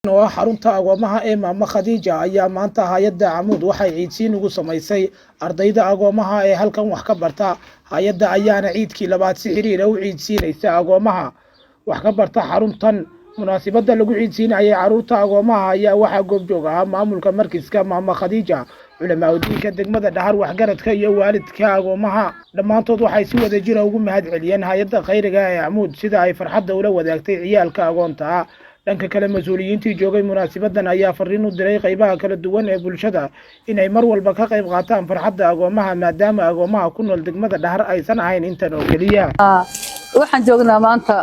oo xarunta agoomaha ee Maama Khadija ayaa maanta hay'adda Amuud waxay ciidsiin ugu samaysay ardayda agoomaha ee halkan wax ka barta. Hay'adda ayaana ciidkii labaad si xiriir ah u ciidsiinaysa agoomaha wax ka barta xaruntan. Munaasabadda lagu ciidsiinayay carruurta agoomaha ayaa waxaa goobjoog ah maamulka markiiska Maama Khadija, culimada degmada Dhahar, waxgaradka iyo waalidka agoomaha. Dhammaantood waxay si wadajir ah ugu mahadceliyeen hay'adda khayriga ee Amuud sida ay farxadda ula wadaagtay ciyaalka agoonta. dhanka kale mas'uuliyiintii joogay munaasabaddan ayaa fariin u diray qaybaha kala duwan ee bulshada inay mar walba ka qayb qaataan farxadda agoomaha maadaama agoomaha ku nool degmada Dhahar aysan ahayn intan oo kaliya. waxaan joognaa maanta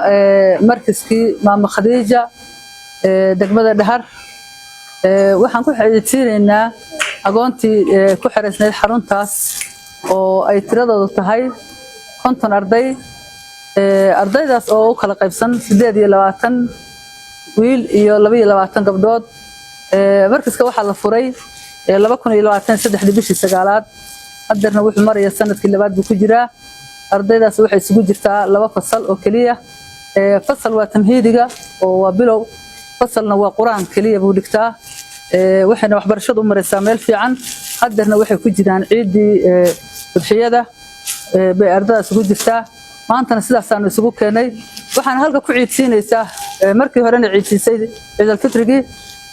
markiiskii Maama Khadija degmada Dhahar. waxaan ku xidhiidhinaynaa agoontii ku xiriirsaneyd xaruntaas oo ay tiradoodu tahay 50 arday. ardaydaas oo u kala qaybsan 28 wiil iyo 22 gabdhood. markiiska waxaa la furay 2023 bishii 9aad. haddana wuxuu marayaa sanadkii labaad buu ku jiraa. ardaydaas waxay isugu jirtaa 2 fasal oo kaliya. fasal waa tamhiidiga oo waa bilow, fasalna waa quraan kaliya buu dhigtaa. waxayna waxbarashadu u maraysaa meel fiican. haddana waxay ku jiraan ciidii udxiyada bay ardaydaas ugu jirtaa. maantana sidaasaan isugu keenay. waxaan halka ku ciidsiinaysaa markii horena ciidsiisay Ciid al-Fitrigii,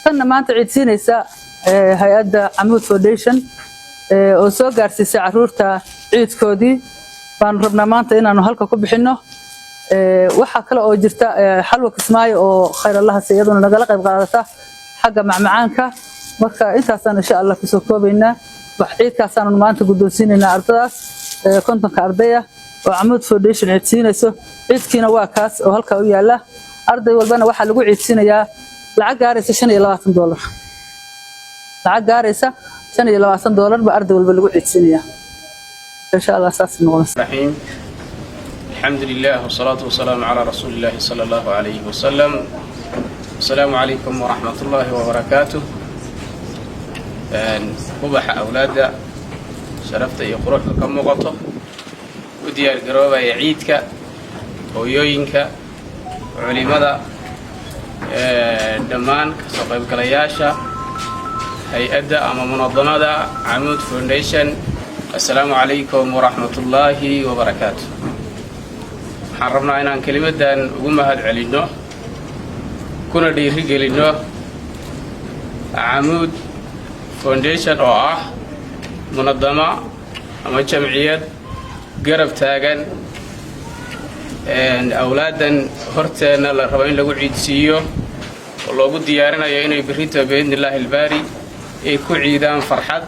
tanna maanta ciidsiinaysa hay'adda Amuud Foundation oo soo gaarsiisay carruurta ciidkoodii. baan rabnaa maanta inaanu halka ku bixino. waxa kale oo jirta xalwa Kismaayo oo khayr Allah sayiduna nagala qayb qaadata xagga macmacaanka. marka intaasaan insha Allah ku soo koobaynaa. wax ciidkaasaan maanta guddoonsiinaynaa ardaydaas 50 arday ah oo Amuud Foundation ciidsiinayso. ciidkiina waa kaas oo halka u yaala. arday walbana waxa lagu ciidsiinayaa lacag gaaraysa $25. lacag gaaraysa $25 ba arday walba lagu ciidsiinayaa. إن شاء الله أساس الرحيم. الحمد لله والصلاة والسلام على رسول الله صلى الله عليه وسلم. السلام عليكم ورحمة الله وبركاته. وبح أولاد شرفت يقرأ كم مقطع وديار قرابة يعيدك ويوينك علماء دمان كسقيب كلياشة هيئة أما منظمة عمود فونديشن. السلام عليكم ورحمة الله وبركاته. حرمنا إن كلمة دان ومهد علينا كنا ديري لنا عمود فونديشن أو منظمة أما جمعية قرب تاجن أولادا هرتنا للربعين لو عيد سيو والله قد ديارنا يعني بريتا بإذن الله الباري يكون عيدان فرحة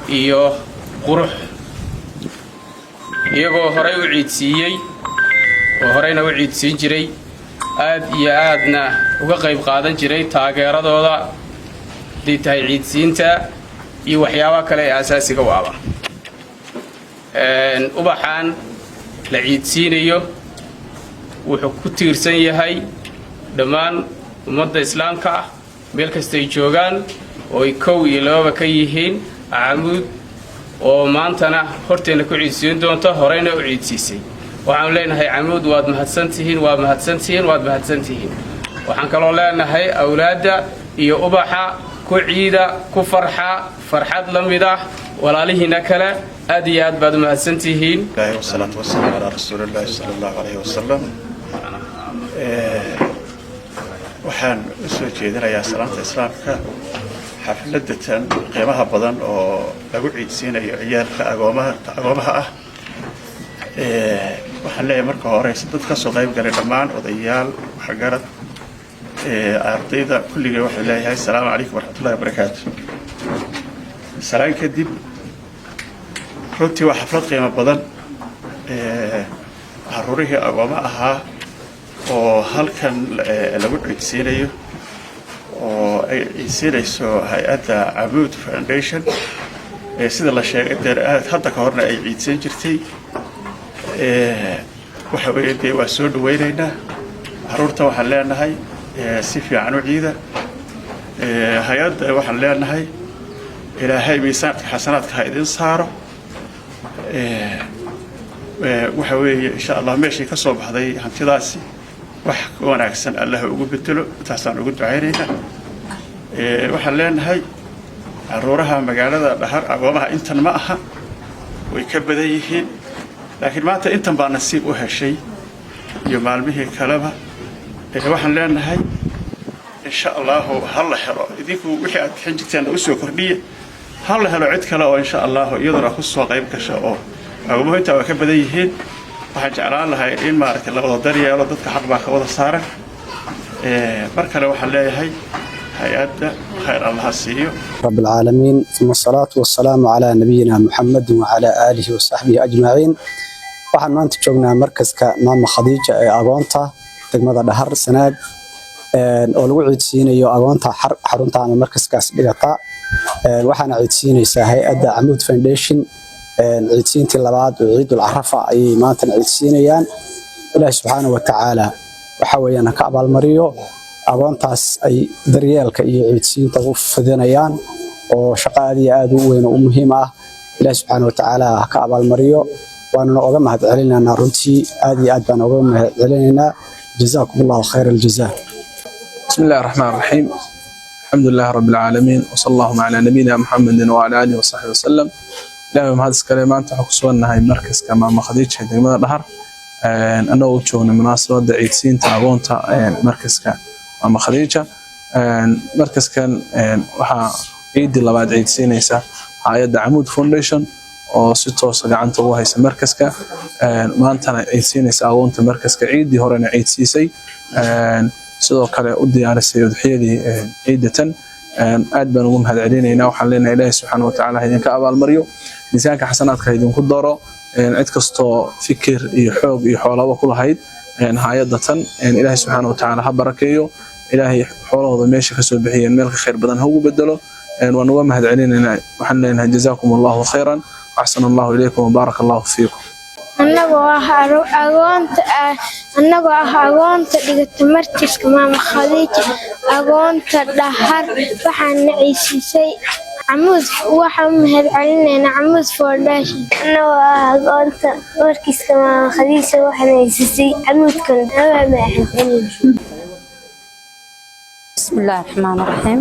إيوه qurux iyagoo horay u ciidsiiyay oo horeyna u ciidsiin jiray aad iyo aadna uga qayb qaadan jiray taageeradooda tahay ciidsiinta iyo waxyaabaha kale ee asaasiga u ah. ubaxan la ciidsiinayo wuxuu ku tiirsan yahay dhammaan ummadda islaamka ah meel kasta ay joogaan oo ay kow iyo lababa ka yihiin Amuud oo maantana horteena ku ciidsiin doonto horeyna u ciidsiisay. waxaan leenahay Amuud waad mahadsantihiin waad mahadsantihiin. waxaan kaloo leenahay awlaada iyo ubaxa ku ciida ku farxad la mid ah walaalihiina kale aad iyo aad baad mahadsantihiin. Ilaahay wasalaatu wasalaam ala rasuulillaah sallallahu alayhi wasallam. waxaan soo jeedinayaa salaanta islaamka xafladatan qiimaha badan oo lagu ciidsiinayo ciyaalka agoomaha ah. waxaan leeyahay marka hore dad ka soo qayb galay dhammaan odayaal waxgarad ardayda kulligii waxay leeyahay assalaamu calaykum waraxmatullaahi wabarakaatu. salaan kadib runtii waa xaflad qiimo badan. carruurihii agooma ahaa oo halkan lagu ciidsiinayo oo ay ciidsiinayso hay'adda Amuud Foundation. sida la sheegay hadda ka horna ay ciidsan jirtay. waxa weeye waa soo dhaweynaynaa carruurta. waxaan leenahay si fiican u ciida. hay'adda waxaan leenahay ilaahay miisaanka xasanaadka ha idin saaro. waxa weeye insha Allah meeshii ka soo baxday hantidaasi wax wanaagsan Allah ugu bedelo. taasaan ugu ducaynaynaa. waxaan leenahay caruuraha magaalada Dhahar agoomaha intan ma aha way ka badan yihiin laakiin maanta intan baa nasiib u heshay iyo maalmihii kaleba waxaan leenahay insha Allah hal la helo idinku wixii aad bixin jirteen u soo kordhiye hal la helo cid kale oo insha Allah iyaduna ku soo qayb gasho oo agoomaha inta waa ka badan yihiin waxaan jeclaan lahay in maaragtay la wada daryeelo dadka xaq baa ka wada saaran mar kale waxaan leeyahay hay'adda khayr Allah siiyo رب العالمين ثم الصلاة والسلام على نبينا محمد وعلى آله وصحبه أجمعين waxaan maanta joognaa markaska maama Khadiija ee agoonta degmada Dhahar Sanaag oo lagu ciidsiinayo agoonta xarunta ama markaskaas dhigata waxaana ciidsiinaysaa hay'adda Amuud Foundation ciidsiintii labaad oo Ciidul Arafa ay maanta ciidsiinayaan Ilaahay subhanahu wa ta'ala waxa weeyaan ka abaalmariyo agoontaas ay daryeelka iyo ciidsiinta u fidinayaan oo shaqadii aad u weyn oo muhiim ah Ilaahay subhanahu wa ta'ala ka abaalmariyo waana uga mahad celinayna runtii aad iyo aad baan uga mahad celinayna jazakumullahu khayral jazaa bismillahir rahmanir rahim alhamdulillah rabbil alamin wa sallallahu ala nabiyyina muhammadin wa ala alihi wa sahbihi wasallam ilaahay mahad iskale maanta waxa ku suganahay markaska maama Khadiija degmada Dhahar anagoo joogna munaasabada ciidsiinta agoonta markaska maama Khadiija markaskan waxa ciidii labaad ciidsiinaysa hay'adda Amuud Foundation oo si toos ah gacanta ugu haysa markaska maantana ciidsiinaysa agoonta markaska ciidii horena ciidsiisay sidoo kale u diyaarisay udxiyadii ciidatan aad baan ugu mahad celinaynaa waxaan leenahay Ilaahay subhanahu wa ta'ala idinka abaalmariyo miisaanka xasanaadka idinku daro cid kastoo fikir iyo xoog iyo xoolaba ku lahayd hay'adatan Ilaahay subhanahu wa ta'ala ha barakeeyo Ilaahay xoolahooda meesha ka soo bixiyeen meel ka khayr badan ha ugu bedelo waan uga mahad celinaynaa waxaan leenahay jazakumullahu khayran ahsan Allah ilaykum wa barakallahu fiikum anagoo ah agoonta dhigata markiiska maama Khadiija agoonta Dhahar waxaan ciisisay Amuud waxaan mahad celinaynaa Amuud Foundation anagoo ah agoonta markiiska maama Khadiija waxaan ciisisay Amuudkan بسم الله الرحمن الرحيم